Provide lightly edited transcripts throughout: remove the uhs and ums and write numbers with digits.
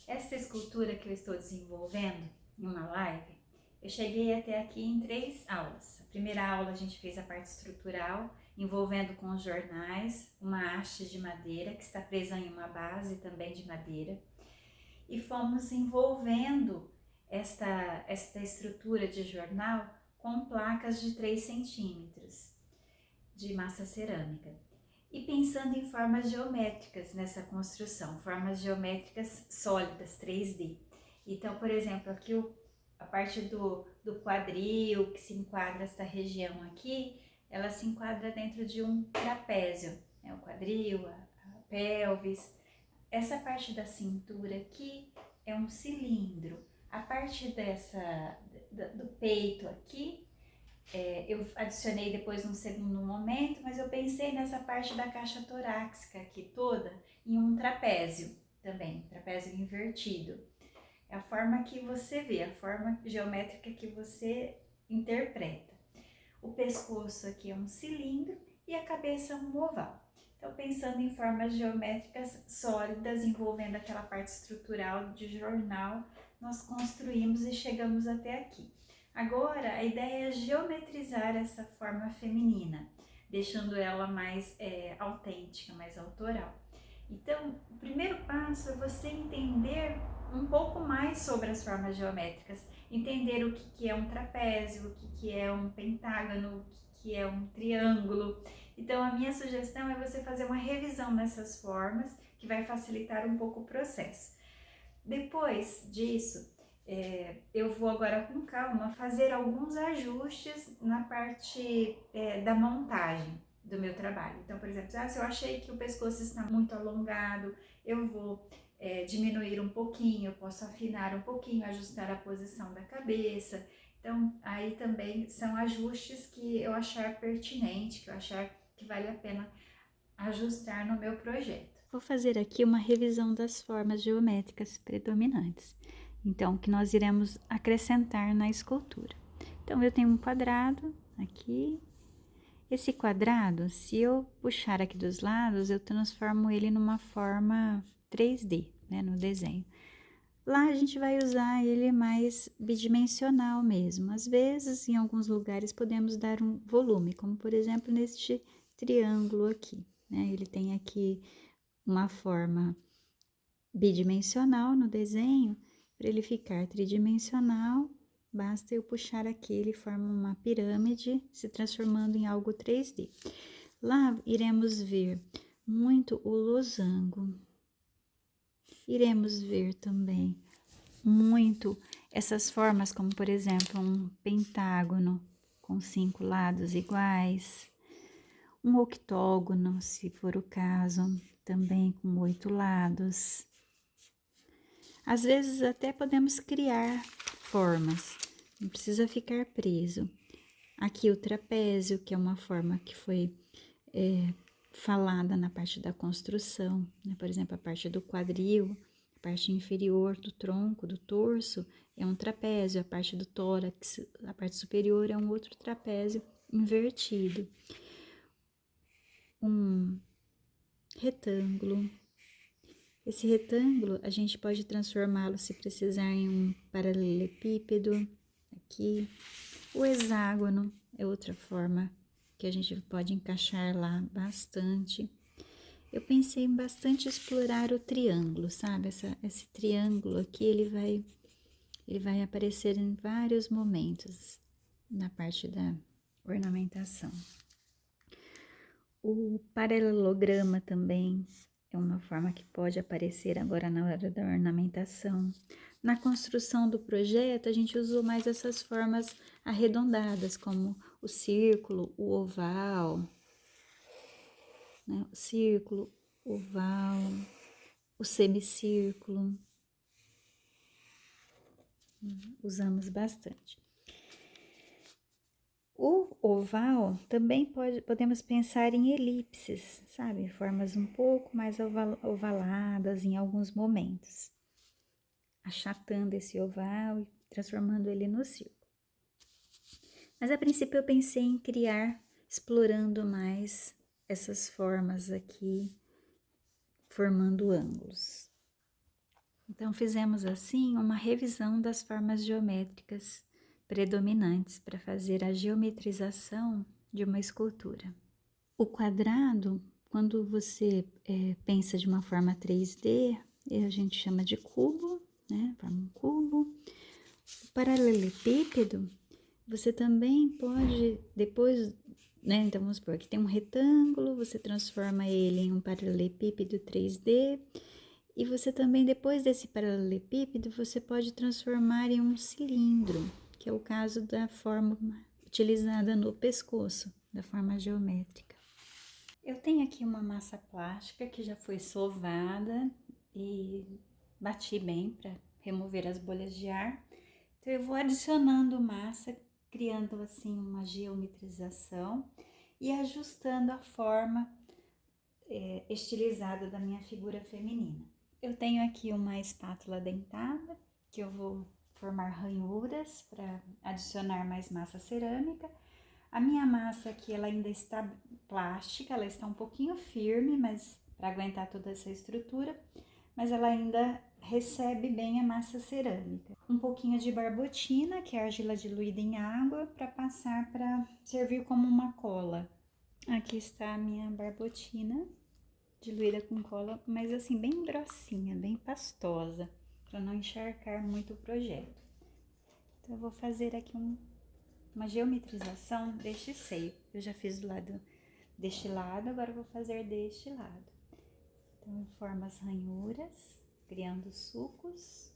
Essa escultura que eu estou desenvolvendo em uma live, eu cheguei até aqui em 3 aulas. A primeira aula a gente fez a parte estrutural, envolvendo com os jornais, uma haste de madeira que está presa em uma base também de madeira. E fomos envolvendo esta estrutura de jornal com placas de 3 centímetros de massa cerâmica. E pensando em formas geométricas nessa construção, formas geométricas sólidas, 3D. Então, por exemplo, aqui a parte do quadril, que se enquadra esta região aqui, ela se enquadra dentro de um trapézio, né? O quadril, a pelvis. Essa parte da cintura aqui é um cilindro. A parte do peito aqui, eu adicionei depois num segundo momento, mas eu pensei nessa parte da caixa torácica aqui toda em um trapézio também, trapézio invertido. É a forma que você vê, a forma geométrica que você interpreta. O pescoço aqui é um cilindro e a cabeça é um oval. Então, pensando em formas geométricas sólidas, envolvendo aquela parte estrutural de jornal, nós construímos e chegamos até aqui. Agora, a ideia é geometrizar essa forma feminina, deixando ela mais autêntica, mais autoral. Então, o primeiro passo é você entender um pouco mais sobre as formas geométricas, entender o que é um trapézio, o que é um pentágono, o que é um triângulo. Então, a minha sugestão é você fazer uma revisão nessas formas, que vai facilitar um pouco o processo. Depois disso, eu vou agora com calma fazer alguns ajustes na parte da montagem do meu trabalho. Então, por exemplo, se eu achei que o pescoço está muito alongado, eu vou diminuir um pouquinho, eu posso afinar um pouquinho, ajustar a posição da cabeça. Então, aí também são ajustes que eu achar pertinente, que eu achar que vale a pena ajustar no meu projeto. Vou fazer aqui uma revisão das formas geométricas predominantes, então, que nós iremos acrescentar na escultura. Então, eu tenho um quadrado aqui. Esse quadrado, se eu puxar aqui dos lados, eu transformo ele numa forma 3D, né, no desenho. Lá a gente vai usar ele mais bidimensional mesmo. Às vezes, em alguns lugares, podemos dar um volume, como por exemplo neste triângulo aqui, né? Ele tem aqui uma forma bidimensional no desenho. Para ele ficar tridimensional, basta eu puxar aqui, ele forma uma pirâmide, se transformando em algo 3D. Lá iremos ver muito o losango. Iremos ver também muito essas formas, como por exemplo um pentágono com 5 lados iguais, um octógono, se for o caso, também com 8 lados. Às vezes até podemos criar formas, não precisa ficar preso. Aqui o trapézio, que é uma forma que foi falada na parte da construção, né? Por exemplo, a parte do quadril, a parte inferior do tronco, do torso, é um trapézio, a parte do tórax, a parte superior é um outro trapézio invertido. Um retângulo. Esse retângulo a gente pode transformá-lo, se precisar, em um paralelepípedo, aqui. O hexágono é outra forma que a gente pode encaixar lá bastante. Eu pensei em bastante explorar o triângulo, sabe? Esse triângulo aqui, ele vai aparecer em vários momentos na parte da ornamentação. O paralelograma também é uma forma que pode aparecer agora na hora da ornamentação. Na construção do projeto, a gente usou mais essas formas arredondadas, como o círculo, o oval, né? O círculo, o oval, o semicírculo. Usamos bastante. O oval também podemos pensar em elipses, sabe? Formas um pouco mais ovaladas em alguns momentos. Achatando esse oval e transformando ele no círculo. Mas a princípio eu pensei em criar, explorando mais essas formas aqui, formando ângulos. Então, fizemos assim uma revisão das formas geométricas predominantes para fazer a geometrização de uma escultura. O quadrado, quando você pensa de uma forma 3D, a gente chama de cubo, né? Forma um cubo. O paralelepípedo, você também pode, depois, né? Então, vamos supor que tem um retângulo, você transforma ele em um paralelepípedo 3D. E você também, depois desse paralelepípedo, você pode transformar em um cilindro, que é o caso da forma utilizada no pescoço, da forma geométrica. Eu tenho aqui uma massa plástica que já foi sovada e bati bem para remover as bolhas de ar. Então, eu vou adicionando massa, criando assim uma geometrização e ajustando a forma estilizada da minha figura feminina. Eu tenho aqui uma espátula dentada, que eu vou formar ranhuras para adicionar mais massa cerâmica. A minha massa aqui, ela ainda está plástica, ela está um pouquinho firme, mas para aguentar toda essa estrutura, mas ela ainda recebe bem a massa cerâmica. Um pouquinho de barbotina, que é argila diluída em água, para passar para servir como uma cola. Aqui está a minha barbotina, diluída com cola, mas assim, bem grossinha, bem pastosa, para não encharcar muito o projeto. Então, eu vou fazer aqui uma geometrização deste seio. Eu já fiz do lado deste lado, agora eu vou fazer deste lado. Então, eu formo as ranhuras, criando sulcos,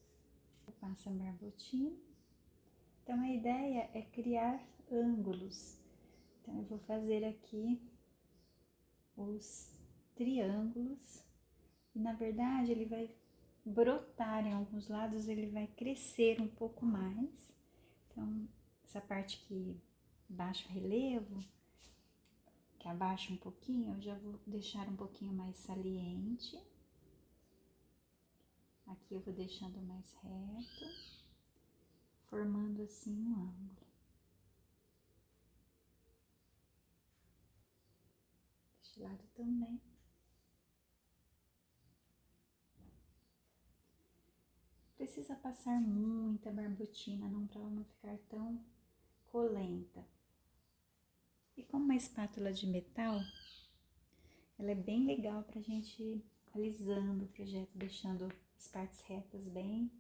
eu passo a barbotina. Então, a ideia é criar ângulos. Então, eu vou fazer aqui os triângulos. E, na verdade, ele vai brotar em alguns lados, ele vai crescer um pouco mais. Então, essa parte que baixo relevo, que abaixa um pouquinho, eu já vou deixar um pouquinho mais saliente. Aqui eu vou deixando mais reto, formando assim um ângulo. Deste lado também. Precisa passar muita barbotina, não para ela não ficar tão colenta. E como uma espátula de metal, ela é bem legal para a gente ir alisando o projeto, deixando as partes retas bem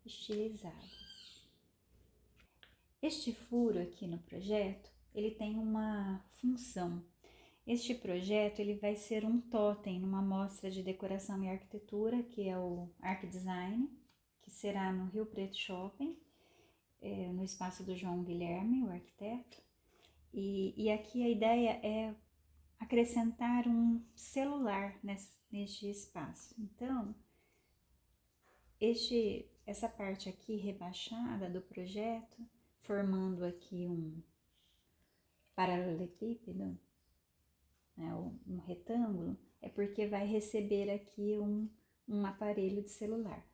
estilizadas. Este furo aqui no projeto, ele tem uma função. Este projeto ele vai ser um totem numa mostra de decoração e arquitetura, que é o Arc Design, que será no Rio Preto Shopping, no espaço do João Guilherme, o arquiteto. E aqui a ideia é acrescentar um celular neste espaço. Então, essa parte aqui rebaixada do projeto, formando aqui um paralelepípedo, né, um retângulo, é porque vai receber aqui um aparelho de celular.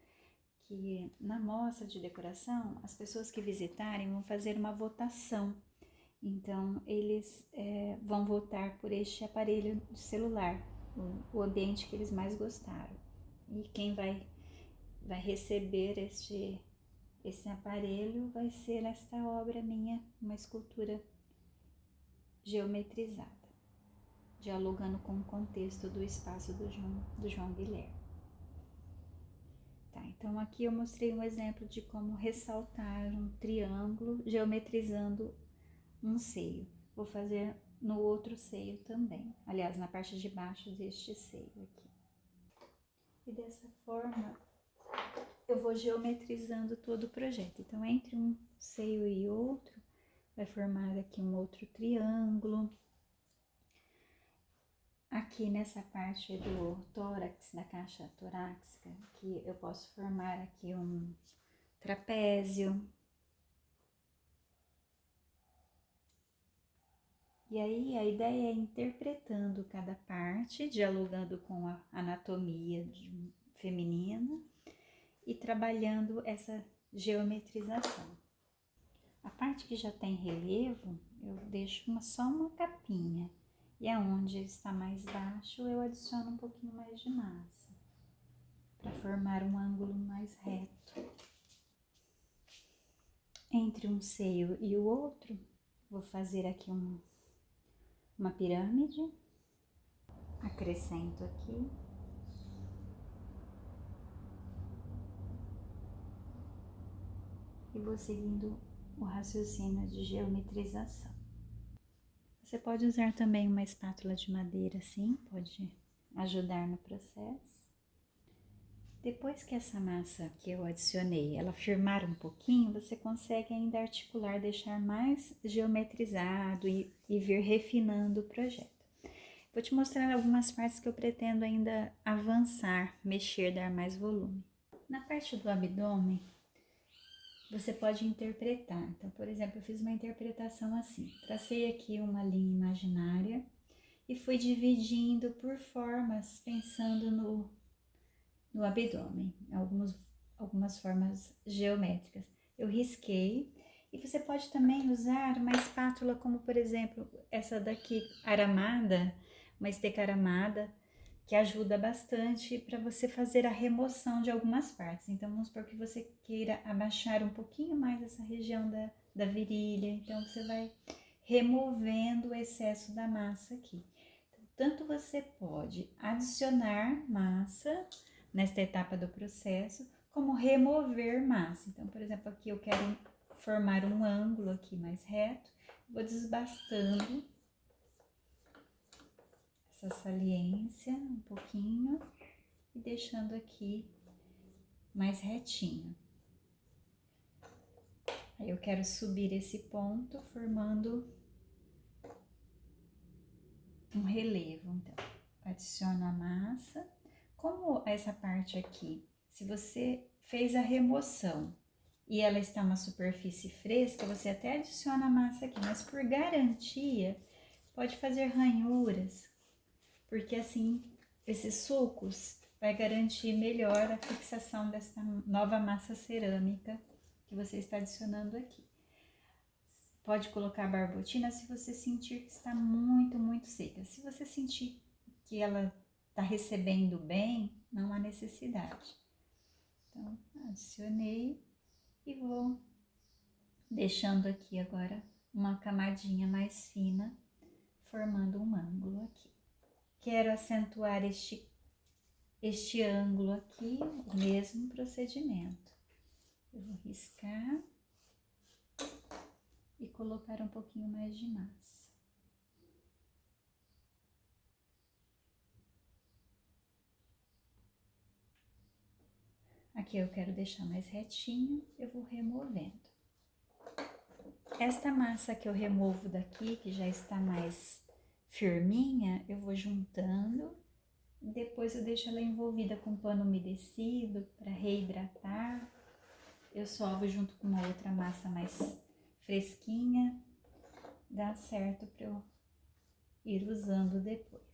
Que na mostra de decoração, as pessoas que visitarem vão fazer uma votação. Então, eles vão votar por este aparelho de celular, o ambiente que eles mais gostaram. E quem vai receber esse aparelho vai ser esta obra minha, uma escultura geometrizada, dialogando com o contexto do espaço do João Guilherme. Tá, então aqui eu mostrei um exemplo de como ressaltar um triângulo geometrizando um seio. Vou fazer no outro seio também, aliás, na parte de baixo deste seio aqui. E dessa forma, eu vou geometrizando todo o projeto. Então, entre um seio e outro, vai formar aqui um outro triângulo. Aqui nessa parte do tórax, da caixa torácica, que eu posso formar aqui um trapézio. E aí a ideia é interpretando cada parte, dialogando com a anatomia feminina e trabalhando essa geometrização. A parte que já tem relevo, eu deixo só uma capinha. E aonde está mais baixo, eu adiciono um pouquinho mais de massa, para formar um ângulo mais reto. Entre um seio e o outro, vou fazer aqui uma pirâmide. Acrescento aqui. E vou seguindo o raciocínio de geometrização. Você pode usar também uma espátula de madeira, assim, pode ajudar no processo. Depois que essa massa que eu adicionei, ela firmar um pouquinho, você consegue ainda articular, deixar mais geometrizado e vir refinando o projeto. Vou te mostrar algumas partes que eu pretendo ainda avançar, mexer, dar mais volume. Na parte do abdômen, você pode interpretar. Então, por exemplo, eu fiz uma interpretação assim. Tracei aqui uma linha imaginária e fui dividindo por formas, pensando no abdômen, algumas formas geométricas. Eu risquei e você pode também usar uma espátula como, por exemplo, essa daqui aramada, uma esteca aramada, que ajuda bastante para você fazer a remoção de algumas partes. Então, vamos supor que você queira abaixar um pouquinho mais essa região da virilha, então você vai removendo o excesso da massa aqui. Então, tanto você pode adicionar massa nesta etapa do processo, como remover massa. Então, por exemplo, aqui eu quero formar um ângulo aqui mais reto, vou desbastando essa saliência um pouquinho e deixando aqui mais retinho. Aí eu quero subir esse ponto formando um relevo, então adiciono a massa. Como essa parte aqui, se você fez a remoção e ela está uma superfície fresca, você até adiciona a massa aqui, mas por garantia pode fazer ranhuras, porque assim esses sulcos vai garantir melhor a fixação dessa nova massa cerâmica que você está adicionando aqui. Pode colocar barbotina se você sentir que está muito seca. Se você sentir que ela está recebendo bem, não há necessidade. Então, adicionei e vou deixando aqui agora uma camadinha mais fina, formando um ângulo aqui. Quero acentuar este ângulo aqui, o mesmo procedimento. Eu vou riscar e colocar um pouquinho mais de massa. Aqui eu quero deixar mais retinho, eu vou removendo. Esta massa que eu removo daqui, que já está mais firminha, eu vou juntando. Depois eu deixo ela envolvida com pano umedecido para reidratar. Eu sovo junto com uma outra massa mais fresquinha. Dá certo para eu ir usando depois.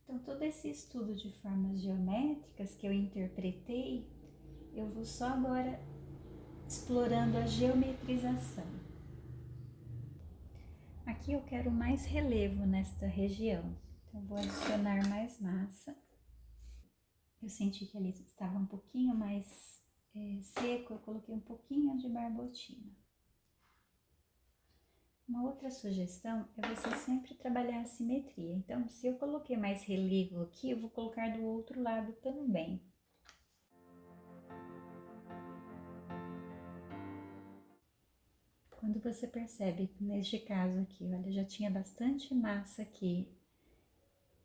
Então, todo esse estudo de formas geométricas que eu interpretei, eu vou só agora explorando a geometrização. Aqui eu quero mais relevo nesta região, então vou adicionar mais massa. Eu senti que ali estava um pouquinho mais seco, eu coloquei um pouquinho de barbotina. Uma outra sugestão é você sempre trabalhar a simetria. Então, se eu coloquei mais relevo aqui, eu vou colocar do outro lado também. Quando você percebe, neste caso aqui, olha, já tinha bastante massa aqui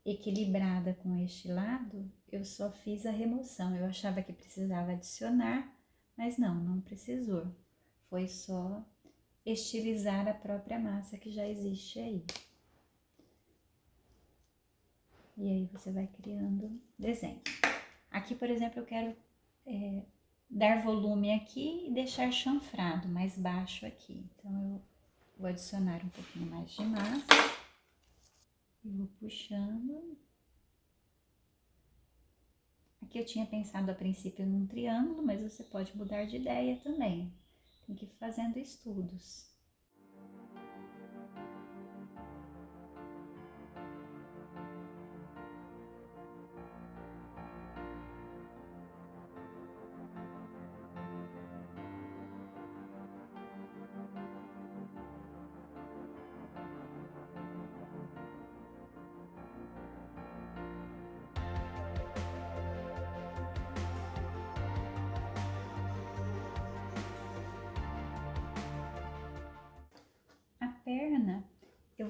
equilibrada com este lado, eu só fiz a remoção. Eu achava que precisava adicionar, mas não precisou. Foi só estilizar a própria massa que já existe aí. E aí você vai criando desenho. Aqui, por exemplo, eu quero dar volume aqui e deixar chanfrado, mais baixo aqui. Então, eu vou adicionar um pouquinho mais de massa e vou puxando. Aqui eu tinha pensado a princípio num triângulo, mas você pode mudar de ideia também. Tem que ir fazendo estudos.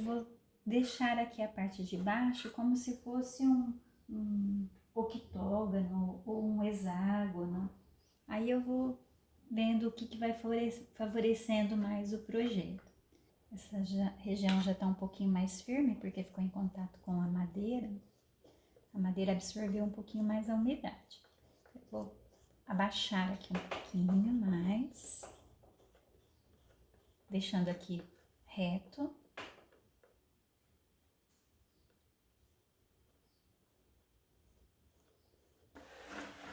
vou deixar aqui a parte de baixo como se fosse um octógono ou um hexágono. Aí eu vou vendo o que vai favorecendo mais o projeto. Essa região já está um pouquinho mais firme, porque ficou em contato com a madeira. A madeira absorveu um pouquinho mais a umidade. Eu vou abaixar aqui um pouquinho mais, deixando aqui reto.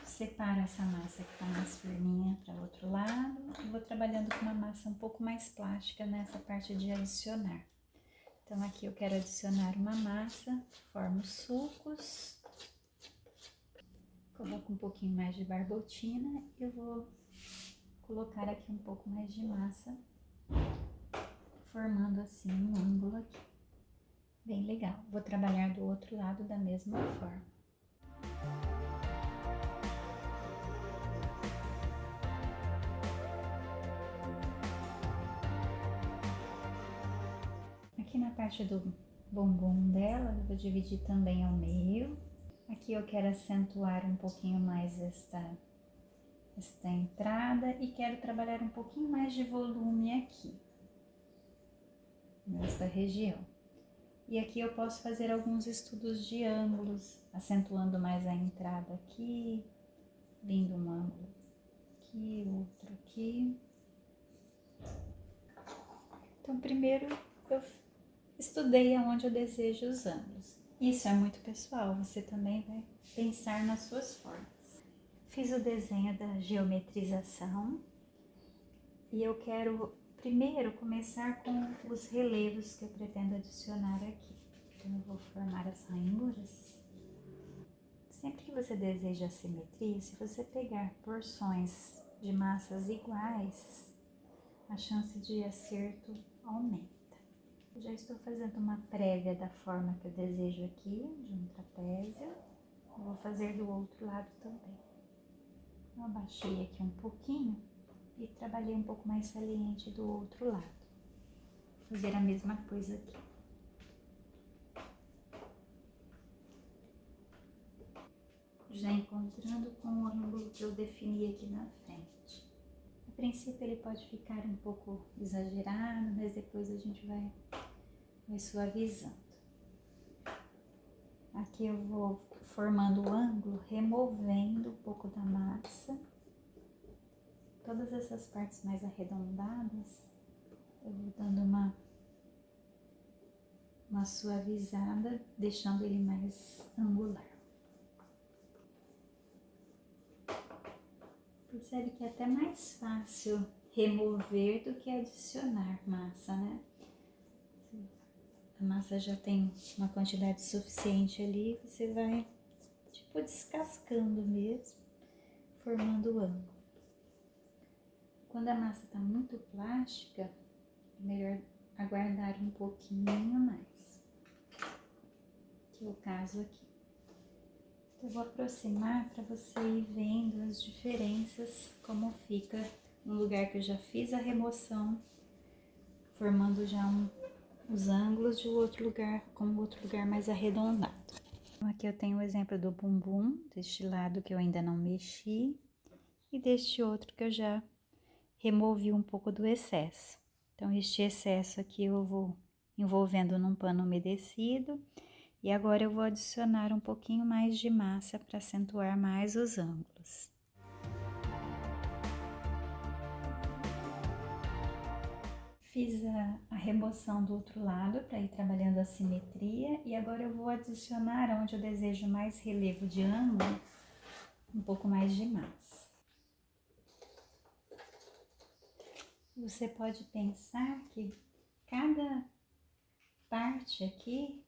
Separo essa massa que está mais firminha para o outro lado e vou trabalhando com uma massa um pouco mais plástica nessa parte de adicionar. Então aqui eu quero adicionar uma massa, formo os sulcos, coloco um pouquinho mais de barbotina e eu vou colocar aqui um pouco mais de massa, formando assim um ângulo aqui. Bem legal. Vou trabalhar do outro lado da mesma forma. Aqui na parte do bumbum dela, eu vou dividir também ao meio. Aqui eu quero acentuar um pouquinho mais esta entrada e quero trabalhar um pouquinho mais de volume aqui, nesta região. E aqui eu posso fazer alguns estudos de ângulos, acentuando mais a entrada aqui, vindo um ângulo aqui, outro aqui. Então, primeiro eu estudei aonde eu desejo os ângulos. Isso é muito pessoal, você também vai pensar nas suas formas. Fiz o desenho da geometrização e eu quero primeiro começar com os relevos que eu pretendo adicionar aqui. Então, eu vou formar as ranhuras. Sempre que você deseja simetria, se você pegar porções de massas iguais, a chance de acerto aumenta. Eu já estou fazendo uma prévia da forma que eu desejo aqui, de um trapézio. Eu vou fazer do outro lado também. Eu abaixei aqui um pouquinho e trabalhei um pouco mais saliente do outro lado. Vou fazer a mesma coisa aqui. Já encontrando com o ângulo que eu defini aqui na frente. A princípio ele pode ficar um pouco exagerado, mas depois a gente vai suavizando. Aqui eu vou formando o ângulo, removendo um pouco da massa. Todas essas partes mais arredondadas, eu vou dando uma suavizada, deixando ele mais angular. Percebe que é até mais fácil remover do que adicionar massa, né? A massa já tem uma quantidade suficiente ali, você vai tipo descascando mesmo, formando o ângulo. Quando a massa tá muito plástica, é melhor aguardar um pouquinho mais, que é o caso aqui. Eu vou aproximar para você ir vendo as diferenças, como fica no lugar que eu já fiz a remoção, formando já os ângulos de outro lugar, com o outro lugar mais arredondado. Então, aqui eu tenho o exemplo do bumbum, deste lado que eu ainda não mexi, e deste outro que eu já removi um pouco do excesso. Então, este excesso aqui eu vou envolvendo num pano umedecido. E agora eu vou adicionar um pouquinho mais de massa para acentuar mais os ângulos. Fiz a remoção do outro lado para ir trabalhando a simetria e agora eu vou adicionar onde eu desejo mais relevo de ângulo, um pouco mais de massa. Você pode pensar que cada parte aqui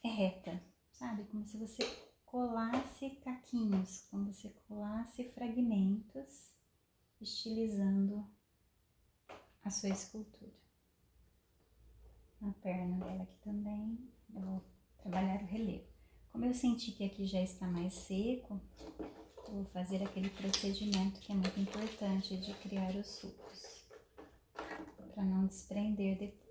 é reta, sabe? Como se você colasse caquinhos, como se colasse fragmentos, estilizando a sua escultura. Na perna dela aqui também, eu vou trabalhar o relevo. Como eu senti que aqui já está mais seco, eu vou fazer aquele procedimento que é muito importante de criar os sulcos, para não desprender depois.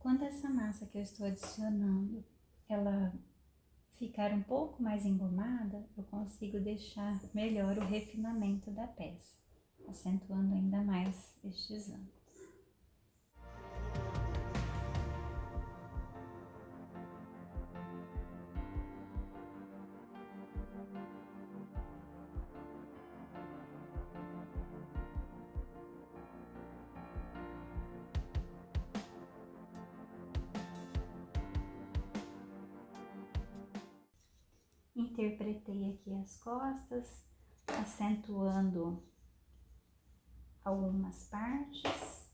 Quando essa massa que eu estou adicionando, ela ficar um pouco mais engomada, eu consigo deixar melhor o refinamento da peça, acentuando ainda mais estes ângulos. Interpretei aqui as costas, acentuando algumas partes,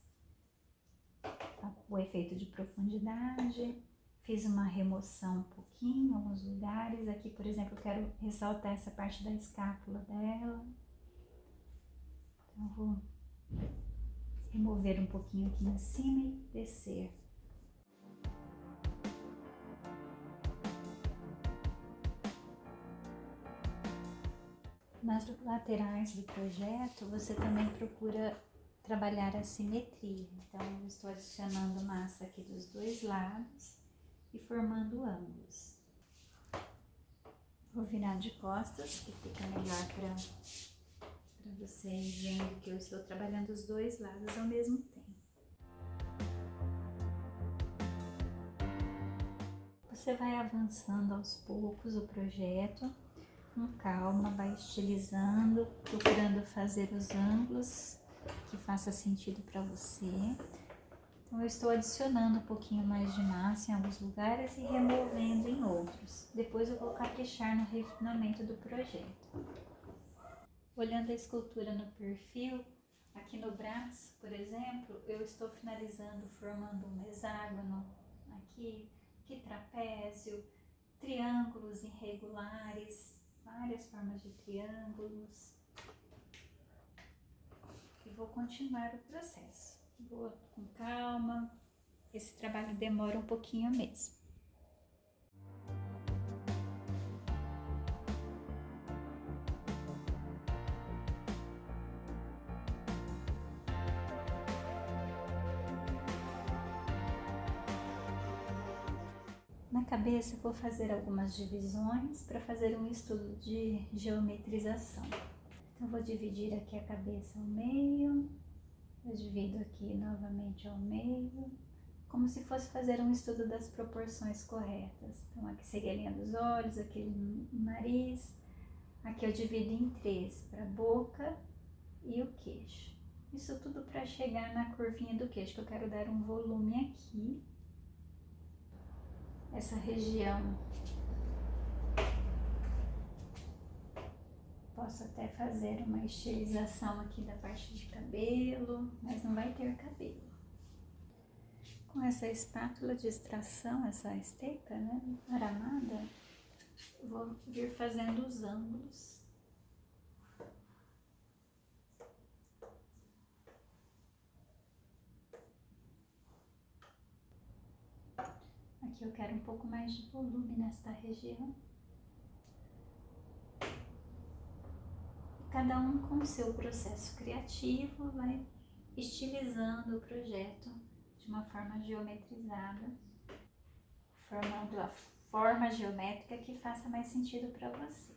o efeito de profundidade. Fiz uma remoção um pouquinho em alguns lugares. Aqui, por exemplo, eu quero ressaltar essa parte da escápula dela. Então, eu vou remover um pouquinho aqui em cima e descer. Nas laterais do projeto, você também procura trabalhar a simetria. Então, eu estou adicionando massa aqui dos dois lados e formando ângulos. Vou virar de costas, que fica melhor para vocês verem que eu estou trabalhando os dois lados ao mesmo tempo. Você vai avançando aos poucos o projeto. Com calma, vai estilizando, procurando fazer os ângulos que faça sentido para você. Então, eu estou adicionando um pouquinho mais de massa em alguns lugares e removendo em outros. Depois eu vou caprichar no refinamento do projeto. Olhando a escultura no perfil, aqui no braço, por exemplo, eu estou finalizando formando um hexágono aqui, trapézio, triângulos irregulares, várias formas de triângulos, e vou continuar o processo. Vou com calma, esse trabalho demora um pouquinho mesmo. Na cabeça, eu vou fazer algumas divisões para fazer um estudo de geometrização. Então, eu vou dividir aqui a cabeça ao meio, eu divido aqui novamente ao meio, como se fosse fazer um estudo das proporções corretas. Então, aqui seria a linha dos olhos, aqui o nariz, aqui eu divido em três, para a boca e o queixo. Isso tudo para chegar na curvinha do queixo, que eu quero dar um volume aqui. Essa região, posso até fazer uma estilização aqui da parte de cabelo, mas não vai ter cabelo. Com essa espátula de extração, essa esteca, né, aramada, eu vou vir fazendo os ângulos. Aqui eu quero um pouco mais de volume nesta região. Cada um com o seu processo criativo vai estilizando o projeto de uma forma geometrizada, formando a forma geométrica que faça mais sentido para você.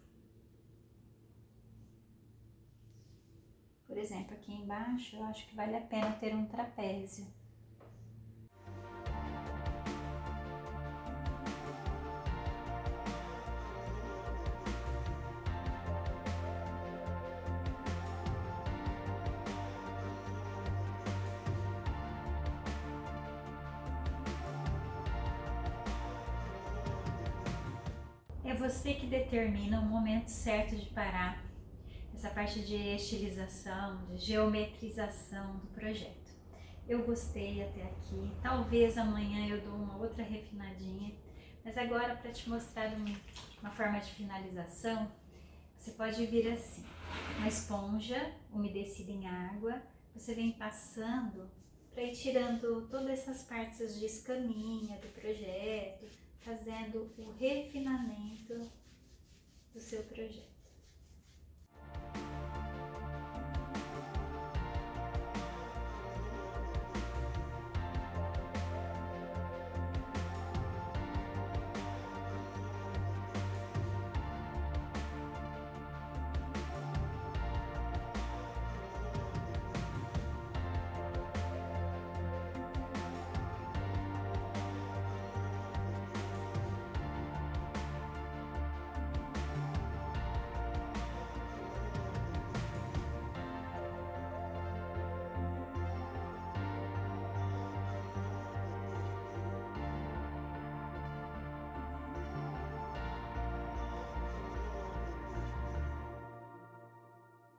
Por exemplo, aqui embaixo eu acho que vale a pena ter um trapézio. É você que determina o momento certo de parar, essa parte de estilização, de geometrização do projeto. Eu gostei até aqui, talvez amanhã eu dou uma outra refinadinha, mas agora, para te mostrar uma forma de finalização, você pode vir assim, uma esponja umedecida em água, você vem passando para ir tirando todas essas partes de escaminha do projeto, fazendo o refinamento do seu projeto.